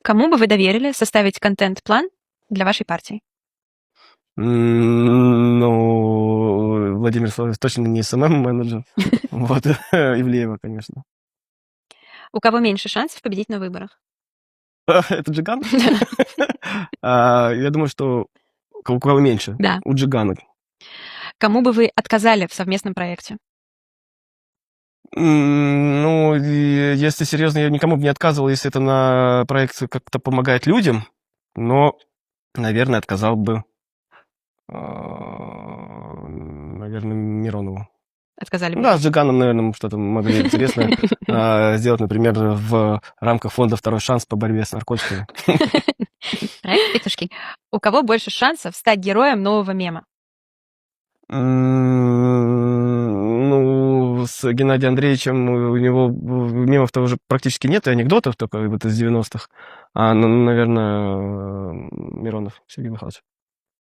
Кому бы вы доверили составить контент-план для вашей партии? Ну, Владимир Владимирович точно не СММ-менеджер. Вот, Ивлеева, конечно. У кого меньше шансов победить на выборах? Это Джиган? Я думаю, что у кого меньше. Да. У Джигана. Кому бы вы отказали в совместном проекте? Ну, если серьезно, я никому бы не отказывал, если это на проект как-то помогает людям, но, наверное, отказал бы, наверное, Миронову. Отказали бы. Да, с Джиганом, наверное, мы что-то могли интересное сделать, например, в рамках фонда «Второй шанс» по борьбе с наркотиками. Проект «Петушки». У кого больше шансов стать героем нового мема? Ну, с Геннадием Андреевичем у него мемов-то уже практически нет, и анекдотов только вот из 90-х. Наверное, Миронов Сергей Михайлович.